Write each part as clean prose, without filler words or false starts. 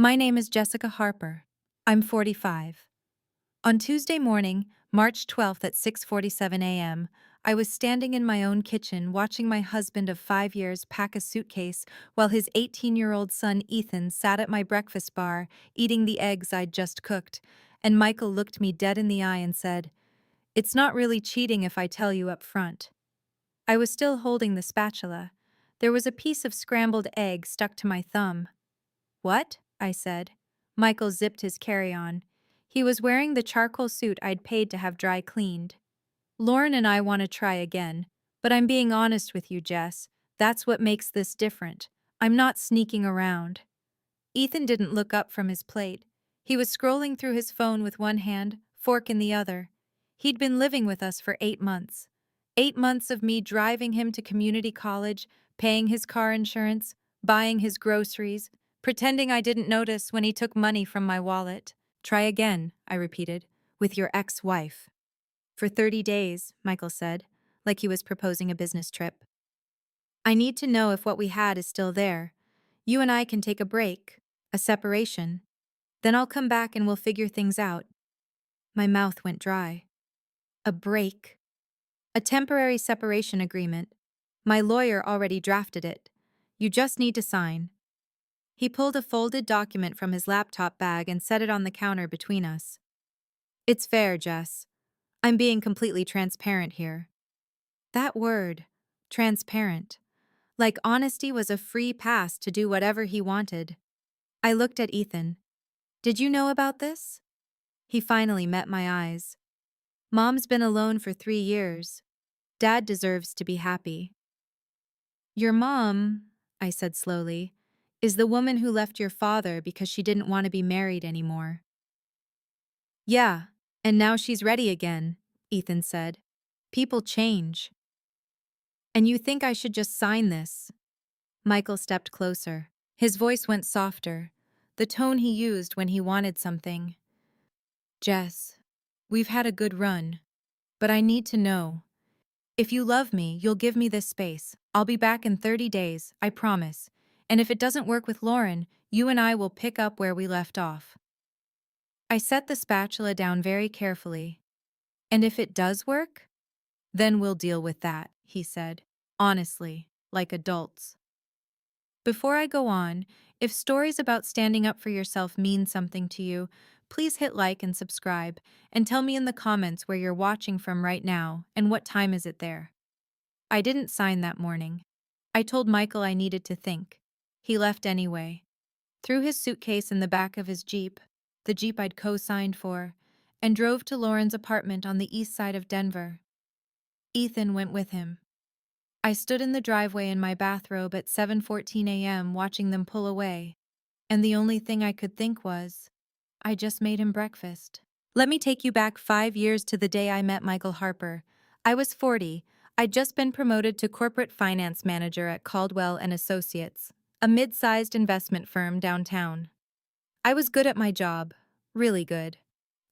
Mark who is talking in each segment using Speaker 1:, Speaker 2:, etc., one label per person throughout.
Speaker 1: My name is Jessica Harper. I'm 45. On Tuesday morning, March 12th at 6:47 a.m., I was standing in my own kitchen watching my husband of 5 years pack a suitcase while his 18-year-old son Ethan sat at my breakfast bar eating the eggs I'd just cooked, and Michael looked me dead in the eye and said, "It's not really cheating if I tell you up front." I was still holding the spatula. There was a piece of scrambled egg stuck to my thumb. "What?" I said. Michael zipped his carry-on. He was wearing the charcoal suit I'd paid to have dry cleaned. "Lauren and I want to try again, but I'm being honest with you, Jess. That's what makes this different. I'm not sneaking around." Ethan didn't look up from his plate. He was scrolling through his phone with one hand, fork in the other. He'd been living with us for 8 months. 8 months of me driving him to community college, paying his car insurance, buying his groceries, pretending I didn't notice when he took money from my wallet. "Try again," I repeated, "with your ex-wife." "For 30 days, Michael said, like he was proposing a business trip. "I need to know if what we had is still there. You and I can take a break, a separation. Then I'll come back and we'll figure things out." My mouth went dry. A break. A temporary separation agreement. My lawyer already drafted it. You just need to sign. He pulled a folded document from his laptop bag and set it on the counter between us. "It's fair, Jess. I'm being completely transparent here." That word, transparent. Like honesty was a free pass to do whatever he wanted. I looked at Ethan. "Did you know about this?" He finally met my eyes. "Mom's been alone for 3 years. Dad deserves to be happy." "Your mom," I said slowly, "is the woman who left your father because she didn't want to be married anymore." "Yeah, and now she's ready again," Ethan said. "People change." "And you think I should just sign this?" Michael stepped closer. His voice went softer, the tone he used when he wanted something. "Jess, we've had a good run, but I need to know. If you love me, you'll give me this space. I'll be back in 30 days, I promise. And if it doesn't work with Lauren, you and I will pick up where we left off." I set the spatula down very carefully. "And if it does work? Then we'll deal with that," he said, honestly, like adults. Before I go on, if stories about standing up for yourself mean something to you, please hit like and subscribe, and tell me in the comments where you're watching from right now and what time is it there. I didn't sign that morning. I told Michael I needed to think. He left anyway. Threw his suitcase in the back of his Jeep, the Jeep I'd co-signed for, and drove to Lauren's apartment on the east side of Denver. Ethan went with him. I stood in the driveway in my bathrobe at 7:14 a.m. watching them pull away, and the only thing I could think was, I just made him breakfast. Let me take you back 5 years to the day I met Michael Harper. I was 40. I'd just been promoted to corporate finance manager at Caldwell and Associates, a mid-sized investment firm downtown. I was good at my job, really good.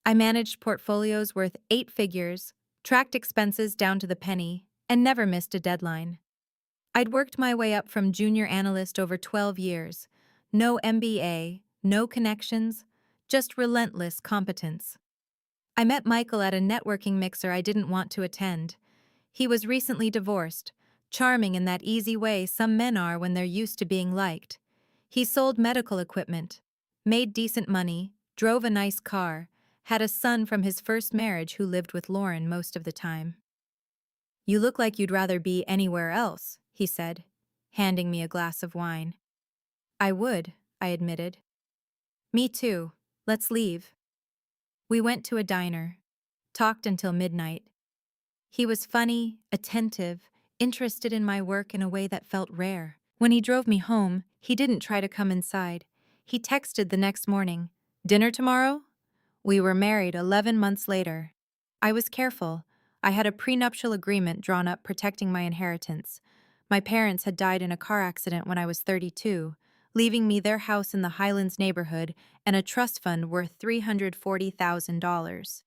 Speaker 1: I managed portfolios worth 8 figures, tracked expenses down to the penny, and never missed a deadline. I'd worked my way up from junior analyst over 12 years. No MBA, no connections, just relentless competence. I met Michael at a networking mixer I didn't want to attend. He was recently divorced, charming in that easy way some men are when they're used to being liked. He sold medical equipment, made decent money, drove a nice car, had a son from his first marriage who lived with Lauren most of the time. "You look like you'd rather be anywhere else," he said, handing me a glass of wine. "I would," I admitted. "Me too. Let's leave." We went to a diner, talked until midnight. He was funny, attentive, interested in my work in a way that felt rare. When he drove me home, he didn't try to come inside. He texted the next morning, "Dinner tomorrow?" We were married 11 months later. I was careful. I had a prenuptial agreement drawn up protecting my inheritance. My parents had died in a car accident when I was 32, leaving me their house in the Highlands neighborhood and a trust fund worth $340,000.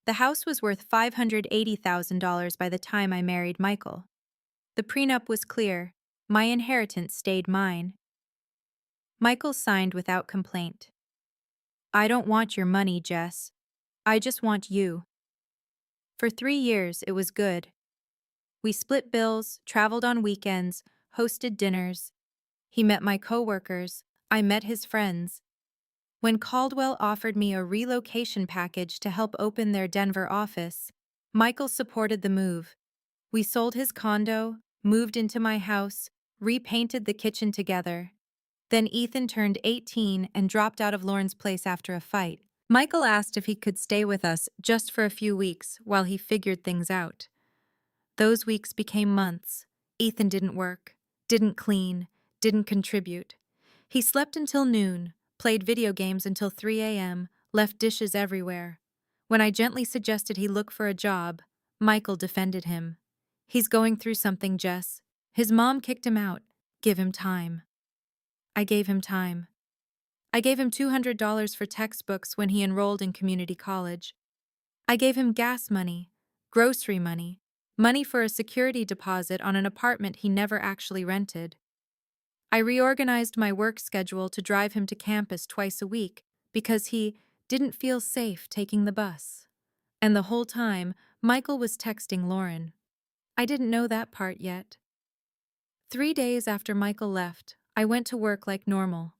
Speaker 1: The house was worth $580,000 by the time I married Michael. The prenup was clear. My inheritance stayed mine. Michael signed without complaint. I don't want your money, Jess. I just want you. For 3 years, it was good. We split bills, traveled on weekends, hosted dinners. He met my coworkers. I met his friends. When Caldwell offered me a relocation package to help open their Denver office, Michael supported the move. We sold his condo, moved into my house, repainted the kitchen together. Then Ethan turned 18 and dropped out of Lauren's place after a fight. Michael asked if he could stay with us just for a few weeks while he figured things out. Those weeks became months. Ethan didn't work, didn't clean, didn't contribute. He slept until noon, played video games until 3 a.m., left dishes everywhere. When I gently suggested he look for a job, Michael defended him. He's going through something, Jess. His mom kicked him out. Give him time. I gave him time. I gave him $200 for textbooks when he enrolled in community college. I gave him gas money, grocery money, money for a security deposit on an apartment he never actually rented. I reorganized my work schedule to drive him to campus twice a week because he didn't feel safe taking the bus. And the whole time, Michael was texting Lauren. I didn't know that part yet. 3 days after Michael left, I went to work like normal.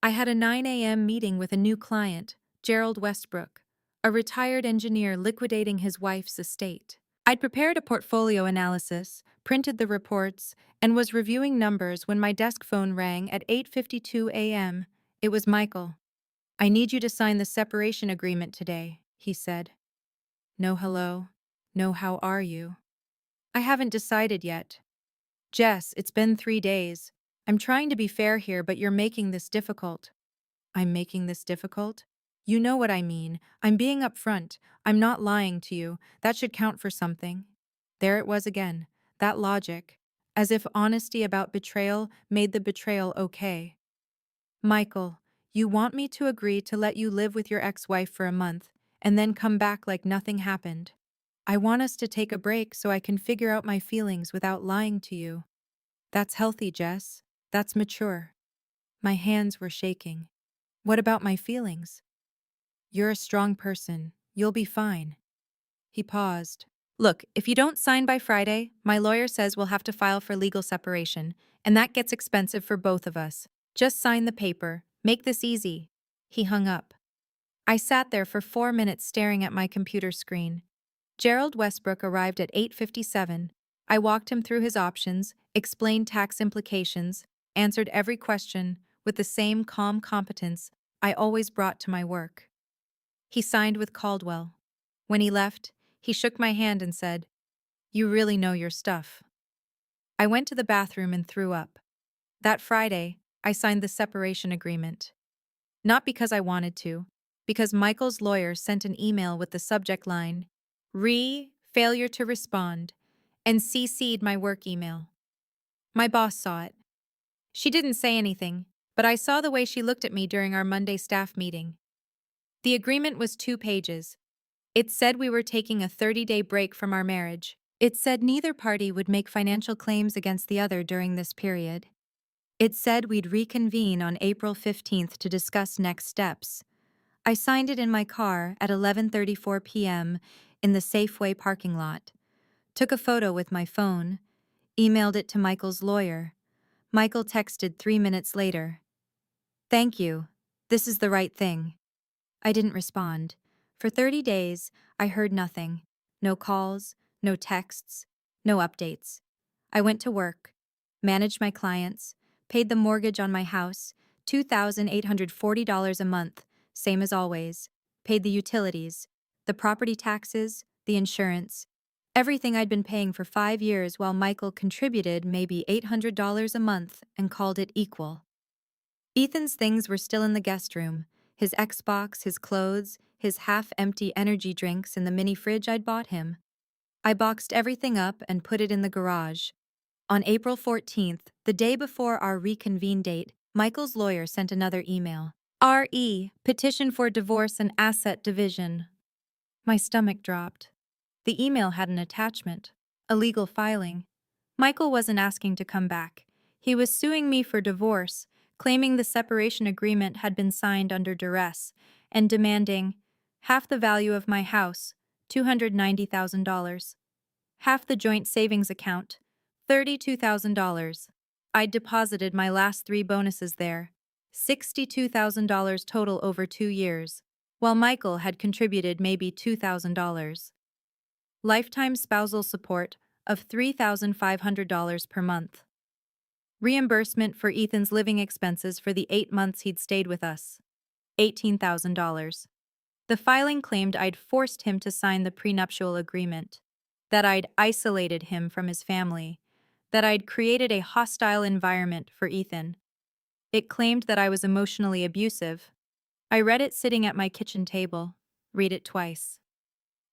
Speaker 1: I had a 9 a.m. meeting with a new client, Gerald Westbrook, a retired engineer liquidating his wife's estate. I'd prepared a portfolio analysis, printed the reports, and was reviewing numbers when my desk phone rang at 8:52 a.m. It was Michael. I need you to sign the separation agreement today, he said. No hello, no how are you. I haven't decided yet. Jess, it's been 3 days. I'm trying to be fair here, but you're making this difficult. I'm making this difficult? You know what I mean. I'm being upfront. I'm not lying to you. That should count for something. There it was again. That logic. As if honesty about betrayal made the betrayal okay. Michael, you want me to agree to let you live with your ex-wife for a month and then come back like nothing happened. I want us to take a break so I can figure out my feelings without lying to you. That's healthy, Jess. That's mature. My hands were shaking. What about my feelings? You're a strong person. You'll be fine. He paused. Look, if you don't sign by Friday, my lawyer says we'll have to file for legal separation, and that gets expensive for both of us. Just sign the paper. Make this easy. He hung up. I sat there for 4 minutes staring at my computer screen. Gerald Westbrook arrived at 8:57. I walked him through his options, explained tax implications, answered every question with the same calm competence I always brought to my work. He signed with Caldwell. When he left, he shook my hand and said, "You really know your stuff." I went to the bathroom and threw up. That Friday, I signed the separation agreement. Not because I wanted to, because Michael's lawyer sent an email with the subject line, failure to respond, and CC'd my work email. My boss saw it. She didn't say anything, but I saw the way she looked at me during our Monday staff meeting. The agreement was 2 pages. It said we were taking a 30-day break from our marriage. It said neither party would make financial claims against the other during this period. It said we'd reconvene on April 15th to discuss next steps. I signed it in my car at 11:34 p.m. in the Safeway parking lot. Took a photo with my phone, emailed it to Michael's lawyer. Michael texted 3 minutes later. "Thank you. This is the right thing." I didn't respond. For 30 days, I heard nothing. No calls, no texts, no updates. I went to work, managed my clients, paid the mortgage on my house, $2,840 a month, same as always, paid the utilities, the property taxes, the insurance, everything I'd been paying for 5 years while Michael contributed maybe $800 a month and called it equal. Ethan's things were still in the guest room. His Xbox, his clothes, his half-empty energy drinks in the mini fridge I'd bought him. I boxed everything up and put it in the garage. On April 14th, the day before our reconvene date, Michael's lawyer sent another email. Petition for divorce and asset division. My stomach dropped. The email had an attachment, a legal filing. Michael wasn't asking to come back. He was suing me for divorce, claiming the separation agreement had been signed under duress and demanding half the value of my house, $290,000, half the joint savings account, $32,000. I'd deposited my last 3 bonuses there, $62,000 total over 2 years, while Michael had contributed maybe $2,000. Lifetime spousal support of $3,500 per month. Reimbursement for Ethan's living expenses for the 8 months he'd stayed with us, $18,000. The filing claimed I'd forced him to sign the prenuptial agreement, that I'd isolated him from his family, that I'd created a hostile environment for Ethan. It claimed that I was emotionally abusive. I read it sitting at my kitchen table, read it twice.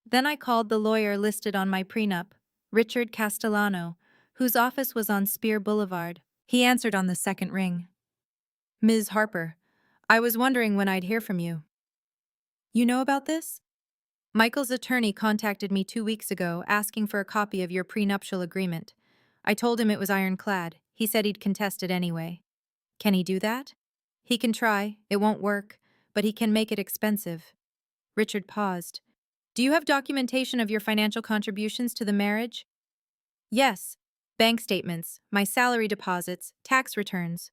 Speaker 1: Then I called the lawyer listed on my prenup, Richard Castellano, whose office was on Spear Boulevard. He answered on the second ring. "Ms. Harper, I was wondering when I'd hear from you." "You know about this?" "Michael's attorney contacted me 2 weeks ago asking for a copy of your prenuptial agreement. I told him it was ironclad. He said he'd contest it anyway." "Can he do that?" "He can try. It won't work, but he can make it expensive." Richard paused. "Do you have documentation of your financial contributions to the marriage?" "Yes. Bank statements, my salary deposits, tax returns."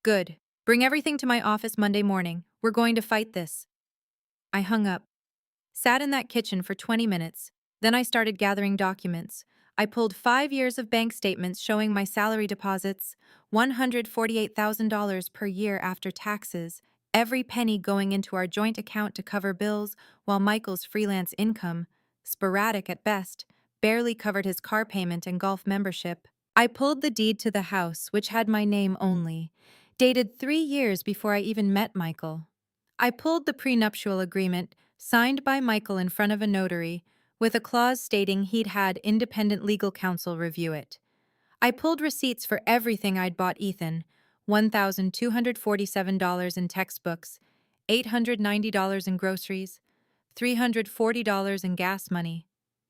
Speaker 1: "Good. Bring everything to my office Monday morning. We're going to fight this." I hung up. Sat in that kitchen for 20 minutes. Then I started gathering documents. I pulled 5 years of bank statements showing my salary deposits, $148,000 per year after taxes, every penny going into our joint account to cover bills, while Michael's freelance income, sporadic at best, barely covered his car payment and golf membership. I pulled the deed to the house, which had my name only, dated 3 years before I even met Michael. I pulled the prenuptial agreement, signed by Michael in front of a notary, with a clause stating he'd had independent legal counsel review it. I pulled receipts for everything I'd bought Ethan, $1,247 in textbooks, $890 in groceries, $340 in gas money,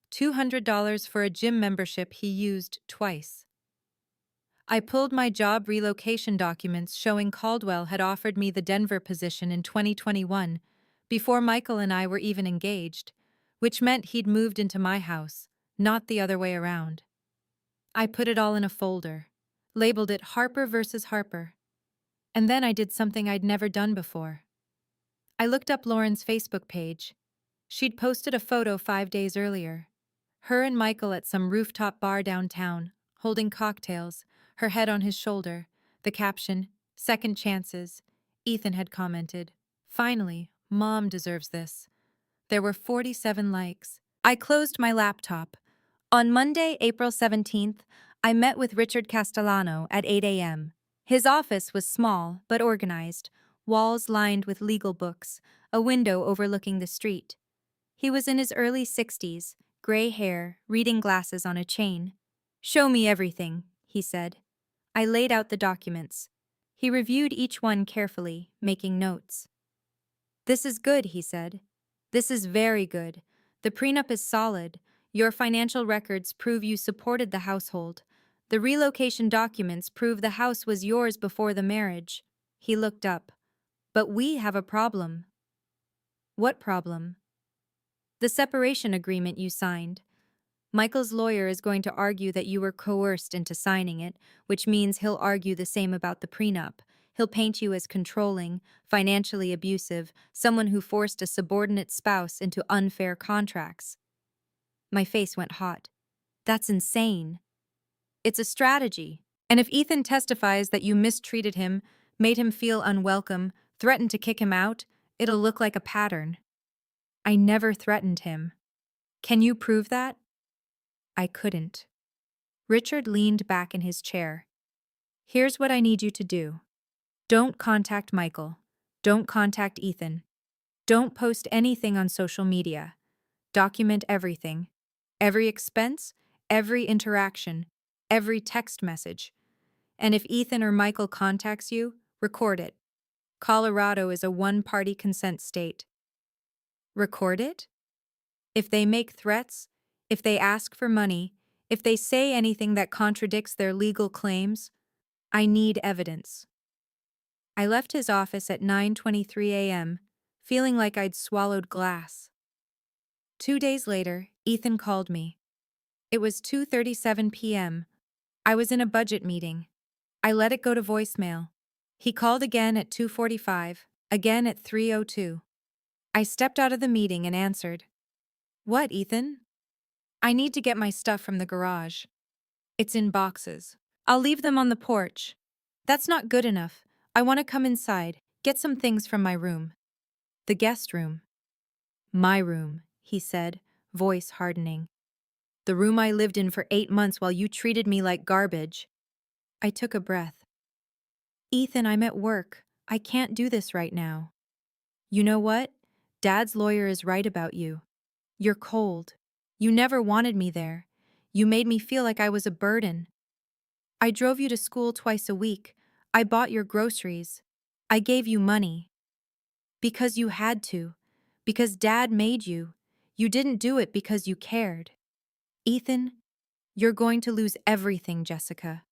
Speaker 1: $200 for a gym membership he used twice. I pulled my job relocation documents showing Caldwell had offered me the Denver position in 2021, before Michael and I were even engaged, which meant he'd moved into my house, not the other way around. I put it all in a folder, labeled it Harper versus Harper. And then I did something I'd never done before. I looked up Lauren's Facebook page. She'd posted a photo 5 days earlier. Her and Michael at some rooftop bar downtown, holding cocktails, her head on his shoulder. The caption, "Second chances." Ethan had commented, "Finally, Mom deserves this." There were 47 likes. I closed my laptop. On Monday, April 17th, I met with Richard Castellano at 8 a.m. His office was small but organized, walls lined with legal books, a window overlooking the street. He was in his early 60s, gray hair, reading glasses on a chain. "Show me everything," he said. I laid out the documents. He reviewed each one carefully, making notes. "This is good," he said. "This is very good. The prenup is solid. Your financial records prove you supported the household. The relocation documents prove the house was yours before the marriage." He looked up. "But we have a problem." "What problem?" "The separation agreement you signed. Michael's lawyer is going to argue that you were coerced into signing it, which means he'll argue the same about the prenup. He'll paint you as controlling, financially abusive, someone who forced a subordinate spouse into unfair contracts." My face went hot. "That's insane." "It's a strategy. And if Ethan testifies that you mistreated him, made him feel unwelcome, threatened to kick him out, it'll look like a pattern." "I never threatened him." "Can you prove that?" I couldn't. Richard leaned back in his chair. "Here's what I need you to do. Don't contact Michael. Don't contact Ethan. Don't post anything on social media. Document everything. Every expense, every interaction, every text message. And if Ethan or Michael contacts you, record it. Colorado is a one-party consent state." "Record it?" "If they make threats, if they ask for money, if they say anything that contradicts their legal claims, I need evidence." I left his office at 9:23 a.m., feeling like I'd swallowed glass. 2 days later, Ethan called me. It was 2:37 p.m. I was in a budget meeting. I let it go to voicemail. He called again at 2:45, again at 3:02. I stepped out of the meeting and answered. What, Ethan? I need to get my stuff from the garage. It's in boxes. I'll leave them on the porch. That's not good enough. I want to come inside, get some things from my room. The guest room. My room, he said, voice hardening. The room I lived in for 8 months while you treated me like garbage. I took a breath. Ethan, I'm at work. I can't do this right now. You know what? Dad's lawyer is right about you. You're cold. You never wanted me there. You made me feel like I was a burden. I drove you to school twice a week. I bought your groceries. I gave you money. Because you had to. Because Dad made you. You didn't do it because you cared. Ethan, you're going to lose everything, Jessica.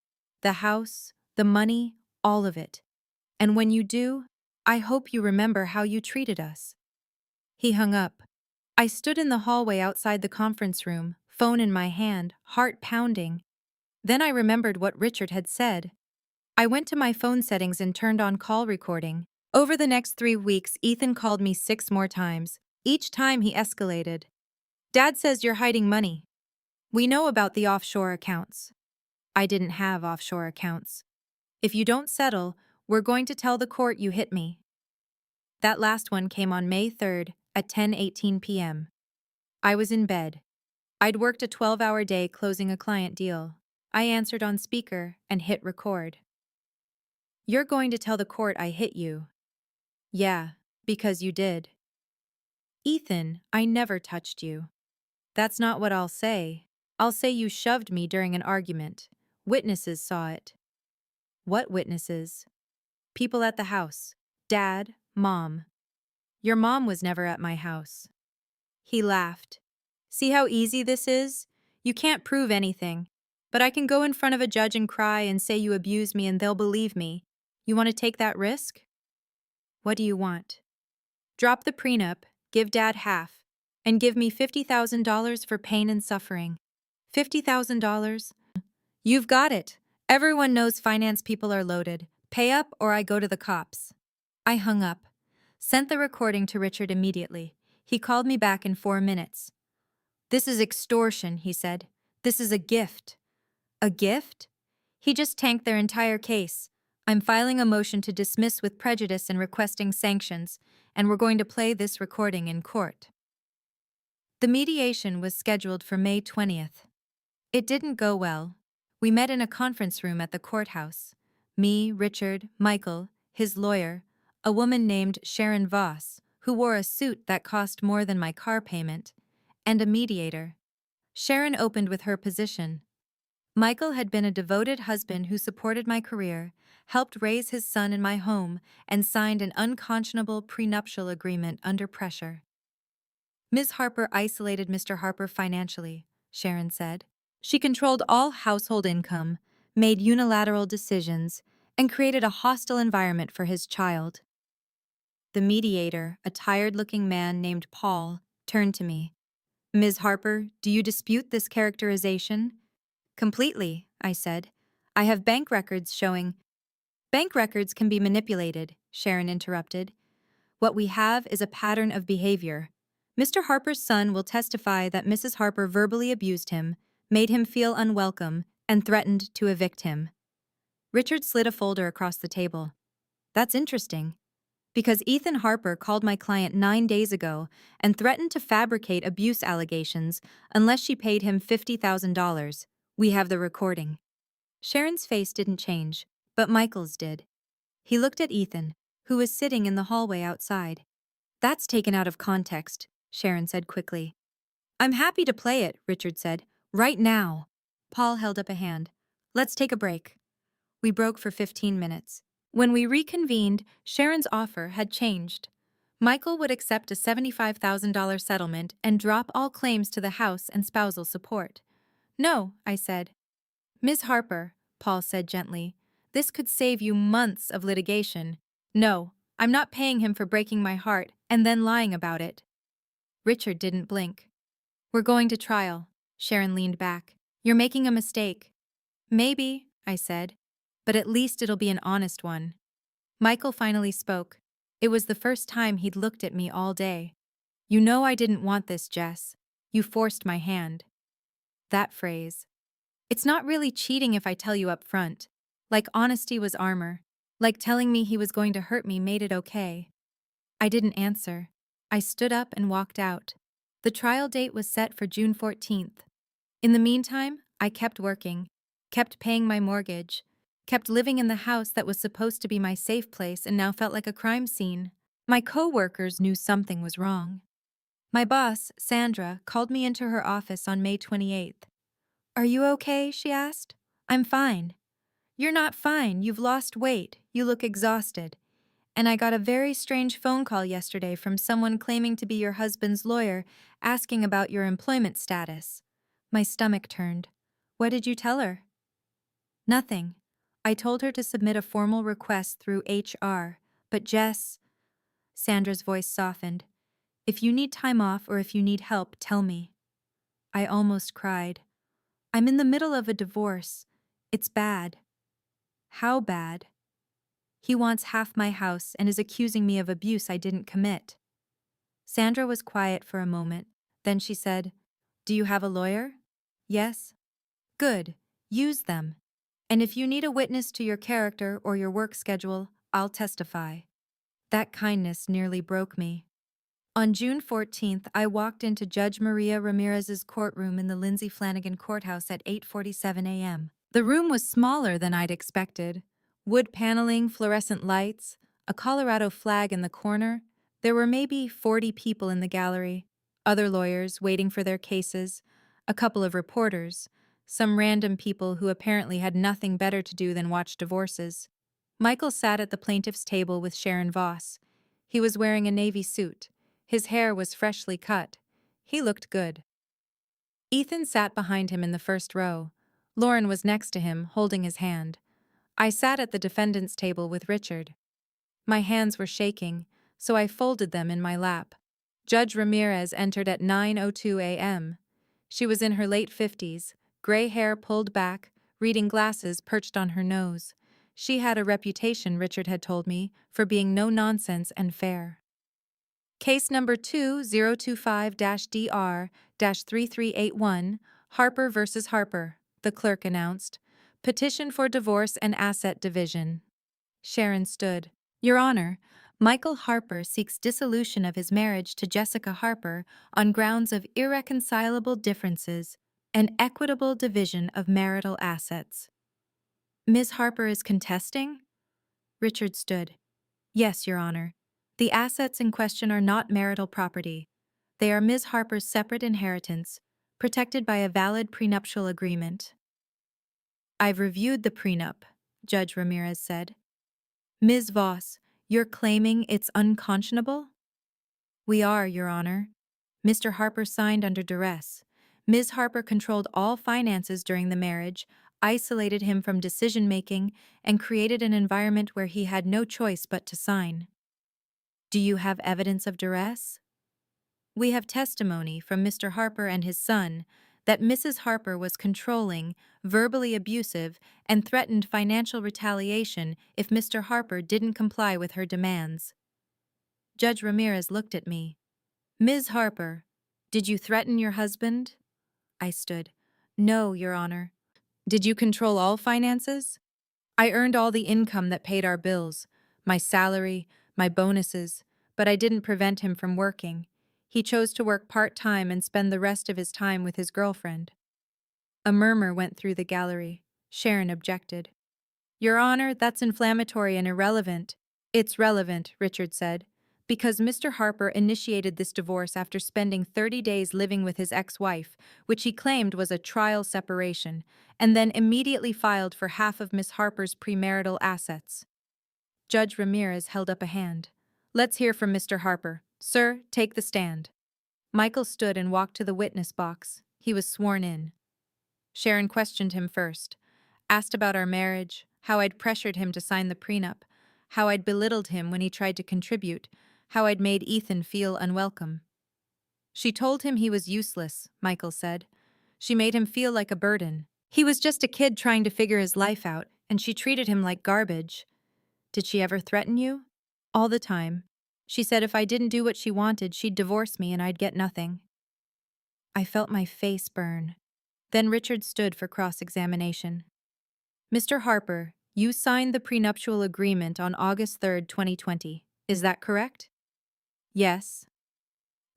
Speaker 1: The house, the money, all of it. And when you do, I hope you remember how you treated us. He hung up. I stood in the hallway outside the conference room, phone in my hand, heart pounding. Then I remembered what Richard had said. I went to my phone settings and turned on call recording. Over the next 3 weeks, Ethan called me 6 more times. Each time he escalated. Dad says you're hiding money. We know about the offshore accounts. I didn't have offshore accounts. If you don't settle, we're going to tell the court you hit me. That last one came on May 3rd at 10:18 p.m. I was in bed. I'd worked a 12-hour day closing a client deal. I answered on speaker and hit record. You're going to tell the court I hit you. Yeah, because you did. Ethan, I never touched you. That's not what I'll say. I'll say you shoved me during an argument. Witnesses saw it. What witnesses? People at the house. Dad, Mom. Your mom was never at my house. He laughed. See how easy this is? You can't prove anything. But I can go in front of a judge and cry and say you abused me and they'll believe me. You want to take that risk? What do you want? Drop the prenup, give Dad half, and give me $50,000 for pain and suffering. $50,000? You've got it. Everyone knows finance people are loaded. Pay up or I go to the cops. I hung up. Sent the recording to Richard immediately. He called me back in 4 minutes. This is extortion, he said. This is a gift. A gift? He just tanked their entire case. I'm filing a motion to dismiss with prejudice and requesting sanctions, and we're going to play this recording in court. The mediation was scheduled for May 20th. It didn't go well. We met in a conference room at the courthouse. Me, Richard, Michael, his lawyer, a woman named Sharon Voss, who wore a suit that cost more than my car payment, and a mediator. Sharon opened with her position. Michael had been a devoted husband who supported my career, helped raise his son in my home, and signed an unconscionable prenuptial agreement under pressure. Ms. Harper isolated Mr. Harper financially, Sharon said. She controlled all household income, made unilateral decisions, and created a hostile environment for his child. The mediator, a tired-looking man named Paul, turned to me. Ms. Harper, do you dispute this characterization? Completely, I said. I have bank records showing. Bank records can be manipulated, Sharon interrupted. What we have is a pattern of behavior. Mr. Harper's son will testify that Mrs. Harper verbally abused him, made him feel unwelcome, and threatened to evict him. Richard slid a folder across the table. That's interesting. Because Ethan Harper called my client 9 days ago and threatened to fabricate abuse allegations unless she paid him $50,000. We have the recording. Sharon's face didn't change, but Michael's did. He looked at Ethan, who was sitting in the hallway outside. That's taken out of context, Sharon said quickly. I'm happy to play it, Richard said. Right now. Paul held up a hand. Let's take a break. We broke for 15 minutes. When we reconvened, Sharon's offer had changed. Michael would accept a $75,000 settlement and drop all claims to the house and spousal support. No, I said. Ms. Harper, Paul said gently, this could save you months of litigation. No, I'm not paying him for breaking my heart and then lying about it. Richard didn't blink. We're going to trial. Sharon leaned back. You're making a mistake. Maybe, I said, but at least it'll be an honest one. Michael finally spoke. It was the first time he'd looked at me all day. You know I didn't want this, Jess. You forced my hand. That phrase. It's not really cheating if I tell you up front. Like honesty was armor. Like telling me he was going to hurt me made it okay. I didn't answer. I stood up and walked out. The trial date was set for June 14th. In the meantime, I kept working, kept paying my mortgage, kept living in the house that was supposed to be my safe place and now felt like a crime scene. My co-workers knew something was wrong. My boss, Sandra, called me into her office on May 28th. Are you okay? She asked. I'm fine. You're not fine. You've lost weight. You look exhausted. And I got a very strange phone call yesterday from someone claiming to be your husband's lawyer, asking about your employment status. My stomach turned. What did you tell her? Nothing. I told her to submit a formal request through HR, but Jess... Sandra's voice softened. If you need time off or if you need help, tell me. I almost cried. I'm in the middle of a divorce. It's bad. How bad? He wants half my house and is accusing me of abuse I didn't commit. Sandra was quiet for a moment. Then she said, Do you have a lawyer? Yes. Good. Use them. And if you need a witness to your character or your work schedule, I'll testify. That kindness nearly broke me. On June 14th, I walked into Judge Maria Ramirez's courtroom in the Lindsay Flanagan Courthouse at 8:47 a.m. The room was smaller than I'd expected. Wood paneling, fluorescent lights, a Colorado flag in the corner. There were maybe 40 people in the gallery, other lawyers waiting for their cases, a couple of reporters, some random people who apparently had nothing better to do than watch divorces. Michael sat at the plaintiff's table with Sharon Voss. He was wearing a navy suit. His hair was freshly cut. He looked good. Ethan sat behind him in the first row. Lauren was next to him, holding his hand. I sat at the defendant's table with Richard. My hands were shaking, so I folded them in my lap. Judge Ramirez entered at 9:02 a.m. She was in her late 50s, gray hair pulled back, reading glasses perched on her nose. She had a reputation, Richard had told me, for being no-nonsense and fair. Case number 2025-DR-3381, Harper v. Harper, the clerk announced. Petition for divorce and asset division. Sharon stood. Your Honor, Michael Harper seeks dissolution of his marriage to Jessica Harper on grounds of irreconcilable differences and equitable division of marital assets. Ms. Harper is contesting? Richard stood. Yes, Your Honor. The assets in question are not marital property. They are Ms. Harper's separate inheritance, protected by a valid prenuptial agreement. I've reviewed the prenup, Judge Ramirez said. Ms. Voss, you're claiming it's unconscionable? We are, Your Honor. Mr. Harper signed under duress. Ms. Harper controlled all finances during the marriage, isolated him from decision-making, and created an environment where he had no choice but to sign. Do you have evidence of duress? We have testimony from Mr. Harper and his son that Mrs. Harper was controlling, verbally abusive, and threatened financial retaliation if Mr. Harper didn't comply with her demands. Judge Ramirez looked at me. Ms. Harper, did you threaten your husband? I stood. No, Your Honor. Did you control all finances? I earned all the income that paid our bills, my salary, my bonuses, but I didn't prevent him from working. He chose to work part-time and spend the rest of his time with his girlfriend. A murmur went through the gallery. Sharon objected. Your Honor, that's inflammatory and irrelevant. It's relevant, Richard said, because Mr. Harper initiated this divorce after spending 30 days living with his ex-wife, which he claimed was a trial separation, and then immediately filed for half of Miss Harper's premarital assets. Judge Ramirez held up a hand. Let's hear from Mr. Harper. Sir, take the stand. Michael stood and walked to the witness box. He was sworn in. Sharon questioned him first, asked about our marriage, how I'd pressured him to sign the prenup, how I'd belittled him when he tried to contribute, how I'd made Ethan feel unwelcome. She told him he was useless, Michael said. She made him feel like a burden. He was just a kid trying to figure his life out, and she treated him like garbage. Did she ever threaten you? All the time. She said if I didn't do what she wanted, she'd divorce me and I'd get nothing. I felt my face burn. Then Richard stood for cross-examination. Mr. Harper, you signed the prenuptial agreement on August 3rd, 2020. Is that correct? Yes.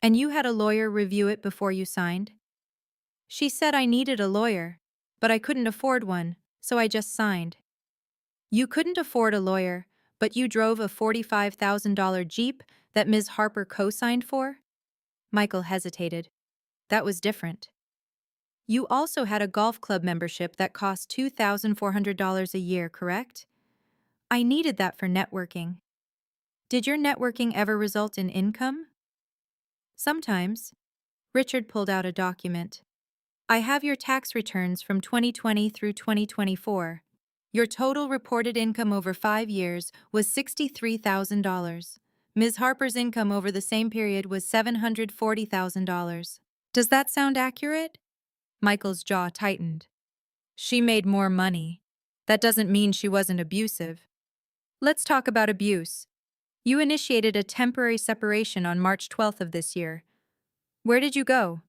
Speaker 1: And you had a lawyer review it before you signed? She said I needed a lawyer, but I couldn't afford one, so I just signed. You couldn't afford a lawyer, but you drove a $45,000 Jeep that Ms. Harper co-signed for? Michael hesitated. That was different. You also had a golf club membership that cost $2,400 a year, correct? I needed that for networking. Did your networking ever result in income? Sometimes. Richard pulled out a document. I have your tax returns from 2020 through 2024. Your total reported income over 5 years was $63,000. Ms. Harper's income over the same period was $740,000. Does that sound accurate? Michael's jaw tightened. She made more money. That doesn't mean she wasn't abusive. Let's talk about abuse. You initiated a temporary separation on March 12th of this year. Where did you go?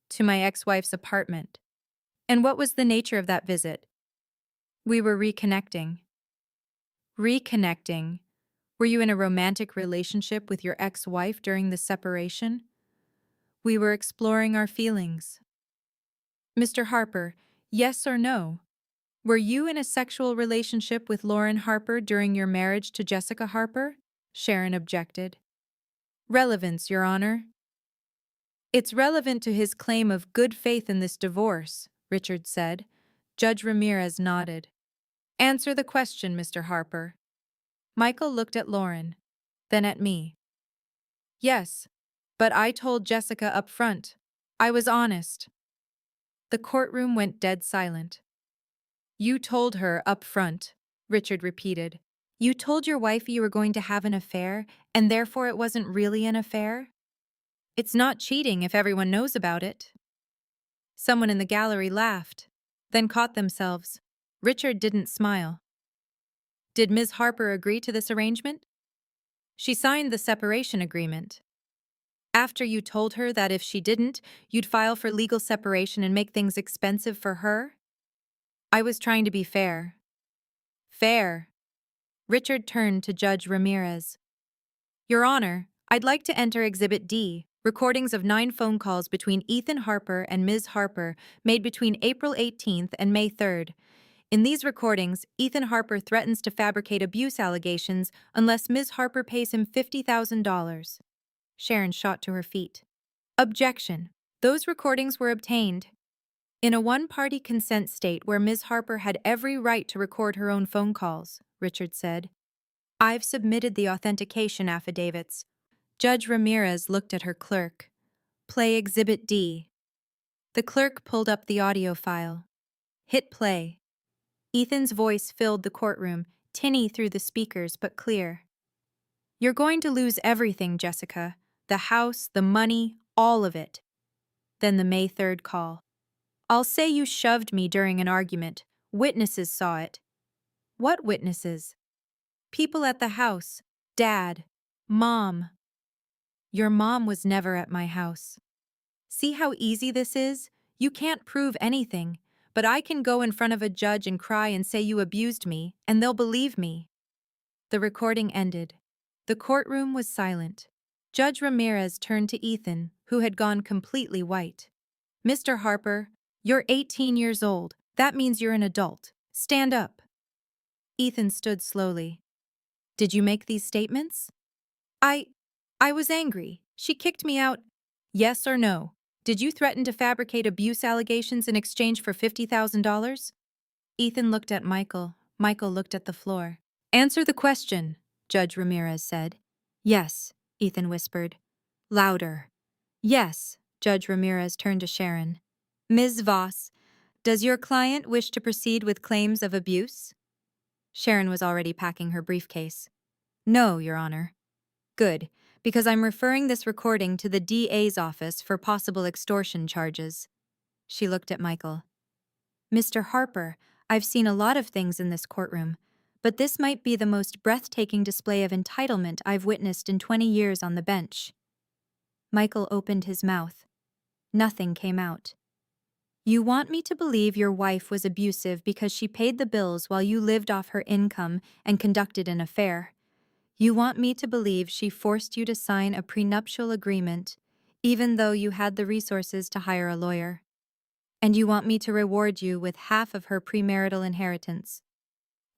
Speaker 1: To my ex-wife's apartment. And what was the nature of that visit? We were reconnecting. Reconnecting? Were you in a romantic relationship with your ex-wife during the separation? We were exploring our feelings. Mr. Harper, yes or no? Were you in a sexual relationship with Lauren Harper during your marriage to Jessica Harper? Sharon objected. Relevance, Your Honor. It's relevant to his claim of good faith in this divorce, Richard said. Judge Ramirez nodded. Answer the question, Mr. Harper. Michael looked at Lauren, then at me. Yes, but I told Jessica up front. I was honest. The courtroom went dead silent. You told her up front, Richard repeated. You told your wife you were going to have an affair, and therefore it wasn't really an affair? It's not cheating if everyone knows about it. Someone in the gallery laughed, then caught themselves. Richard didn't smile. Did Ms. Harper agree to this arrangement? She signed the separation agreement. After you told her that if she didn't, you'd file for legal separation and make things expensive for her? I was trying to be fair. Fair. Richard turned to Judge Ramirez. Your Honor, I'd like to enter Exhibit D, recordings of 9 phone calls between Ethan Harper and Ms. Harper made between April 18th and May 3rd. In these recordings, Ethan Harper threatens to fabricate abuse allegations unless Ms. Harper pays him $50,000. Sharon shot to her feet. Objection. Those recordings were obtained in a one-party consent state where Ms. Harper had every right to record her own phone calls, Richard said. I've submitted the authentication affidavits. Judge Ramirez looked at her clerk. Play Exhibit D. The clerk pulled up the audio file. Hit play. Ethan's voice filled the courtroom, tinny through the speakers but clear. You're going to lose everything, Jessica. The house, the money, all of it. Then the May 3rd call. I'll say you shoved me during an argument. Witnesses saw it. What witnesses? People at the house. Dad. Mom. Your mom was never at my house. See how easy this is? You can't prove anything, but I can go in front of a judge and cry and say you abused me, and they'll believe me. The recording ended. The courtroom was silent. Judge Ramirez turned to Ethan, who had gone completely white. Mr. Harper, you're 18 years old. That means you're an adult. Stand up. Ethan stood slowly. Did you make these statements? I was angry. She kicked me out. Yes or no? Did you threaten to fabricate abuse allegations in exchange for $50,000? Ethan looked at Michael. Michael looked at the floor. Answer the question, Judge Ramirez said. Yes, Ethan whispered. Louder. Yes, Judge Ramirez turned to Sharon. Ms. Voss, does your client wish to proceed with claims of abuse? Sharon was already packing her briefcase. No, Your Honor. Good, because I'm referring this recording to the DA's office for possible extortion charges. She looked at Michael. Mr. Harper, I've seen a lot of things in this courtroom, but this might be the most breathtaking display of entitlement I've witnessed in 20 years on the bench. Michael opened his mouth. Nothing came out. You want me to believe your wife was abusive because she paid the bills while you lived off her income and conducted an affair. You want me to believe she forced you to sign a prenuptial agreement, even though you had the resources to hire a lawyer. And you want me to reward you with half of her premarital inheritance.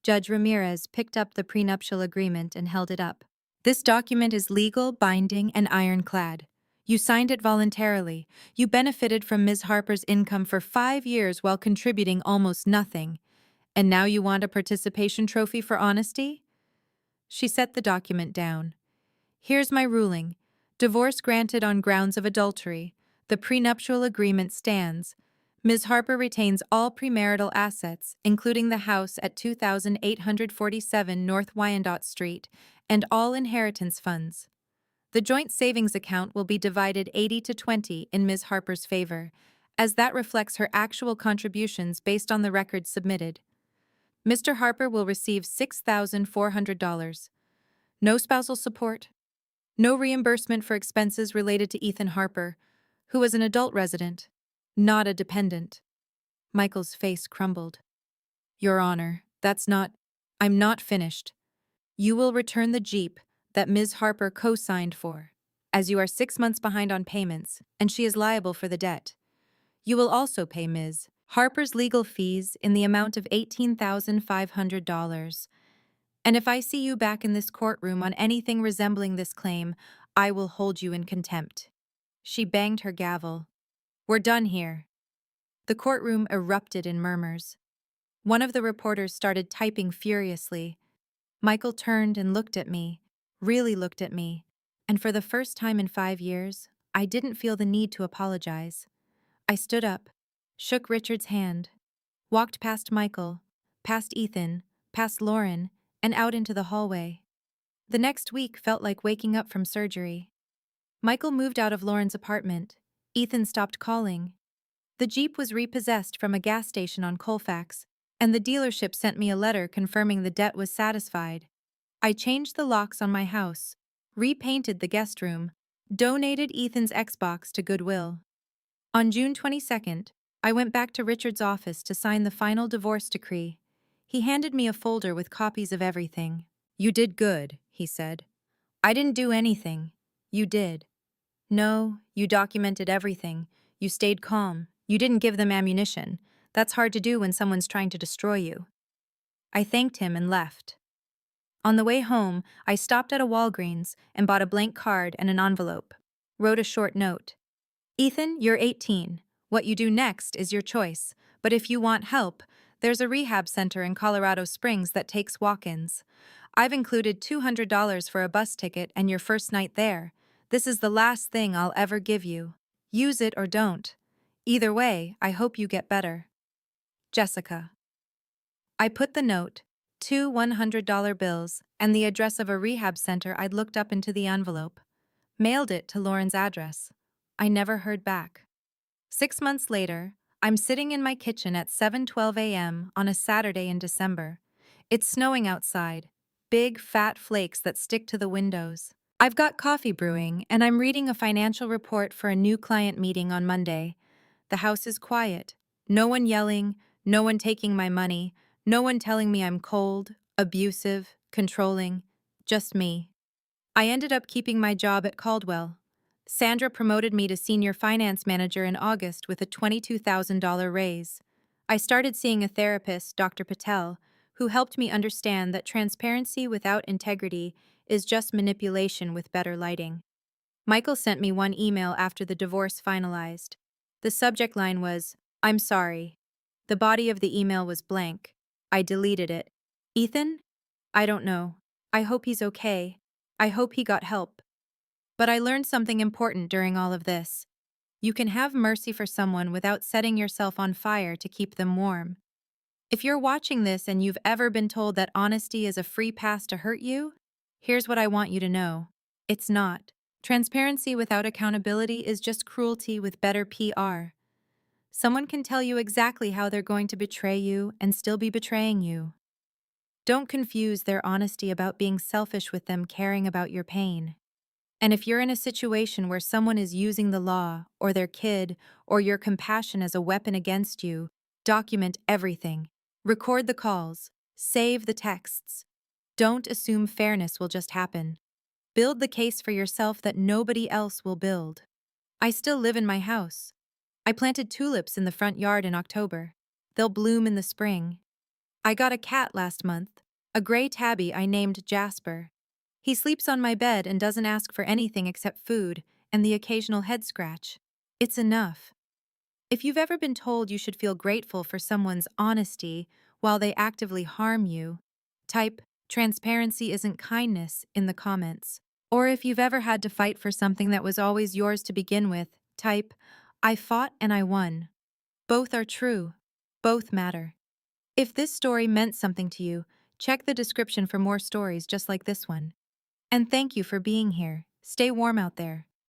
Speaker 1: Judge Ramirez picked up the prenuptial agreement and held it up. This document is legal, binding, and ironclad. You signed it voluntarily. You benefited from Ms. Harper's income for 5 years while contributing almost nothing. And now you want a participation trophy for honesty? She set the document down. Here's my ruling. Divorce granted on grounds of adultery. The prenuptial agreement stands. Ms. Harper retains all premarital assets, including the house at 2847 North Wyandotte Street, and all inheritance funds. The joint savings account will be divided 80-20 in Ms. Harper's favor, as that reflects her actual contributions based on the records submitted. Mr. Harper will receive $6,400. No spousal support. No reimbursement for expenses related to Ethan Harper, who was an adult resident, not a dependent. Michael's face crumbled. Your Honor, I'm not finished. You will return the Jeep that Ms. Harper co-signed for, as you are 6 months behind on payments, and she is liable for the debt. You will also pay Ms. Harper's legal fees in the amount of $18,500. And if I see you back in this courtroom on anything resembling this claim, I will hold you in contempt. She banged her gavel. We're done here. The courtroom erupted in murmurs. One of the reporters started typing furiously. Michael turned and looked at me, really looked at me, and for the first time in 5 years, I didn't feel the need to apologize. I stood up, shook Richard's hand, walked past Michael, past Ethan, past Lauren, and out into the hallway. The next week felt like waking up from surgery. Michael moved out of Lauren's apartment. Ethan stopped calling. The Jeep was repossessed from a gas station on Colfax, and the dealership sent me a letter confirming the debt was satisfied. I changed the locks on my house, repainted the guest room, donated Ethan's Xbox to Goodwill. On June 22nd, I went back to Richard's office to sign the final divorce decree. He handed me a folder with copies of everything. You did good, he said. I didn't do anything. You did. No, you documented everything. You stayed calm. You didn't give them ammunition. That's hard to do when someone's trying to destroy you. I thanked him and left. On the way home, I stopped at a Walgreens and bought a blank card and an envelope. Wrote a short note. Ethan, you're 18. What you do next is your choice, but if you want help, there's a rehab center in Colorado Springs that takes walk-ins. I've included $200 for a bus ticket and your first night there. This is the last thing I'll ever give you. Use it or don't. Either way, I hope you get better. Jessica. I put the note, 2 $100 bills, and the address of a rehab center I'd looked up into the envelope. Mailed it to Lauren's address. I never heard back. 6 months later, I'm sitting in my kitchen at 7:12 a.m. on a Saturday in December. It's snowing outside, big fat flakes that stick to the windows. I've got coffee brewing, and I'm reading a financial report for a new client meeting on Monday. The house is quiet. No one yelling, no one taking my money, no one telling me I'm cold, abusive, controlling. Just me. I ended up keeping my job at Caldwell. Sandra promoted me to senior finance manager in August with a $22,000 raise. I started seeing a therapist, Dr. Patel, who helped me understand that transparency without integrity is just manipulation with better lighting. Michael sent me one email after the divorce finalized. The subject line was, "I'm sorry." The body of the email was blank. I deleted it. Ethan? I don't know. I hope he's okay. I hope he got help. But I learned something important during all of this. You can have mercy for someone without setting yourself on fire to keep them warm. If you're watching this and you've ever been told that honesty is a free pass to hurt you, here's what I want you to know. It's not. Transparency without accountability is just cruelty with better PR. Someone can tell you exactly how they're going to betray you and still be betraying you. Don't confuse their honesty about being selfish with them caring about your pain. And if you're in a situation where someone is using the law, or their kid, or your compassion as a weapon against you, document everything. Record the calls. Save the texts. Don't assume fairness will just happen. Build the case for yourself that nobody else will build. I still live in my house. I planted tulips in the front yard in October. They'll bloom in the spring. I got a cat last month, a gray tabby I named Jasper. He sleeps on my bed and doesn't ask for anything except food and the occasional head scratch. It's enough. If you've ever been told you should feel grateful for someone's honesty while they actively harm you, type "transparency isn't kindness" in the comments. Or if you've ever had to fight for something that was always yours to begin with, type "I fought and I won." Both are true. Both matter. If this story meant something to you, check the description for more stories just like this one. And thank you for being here. Stay warm out there.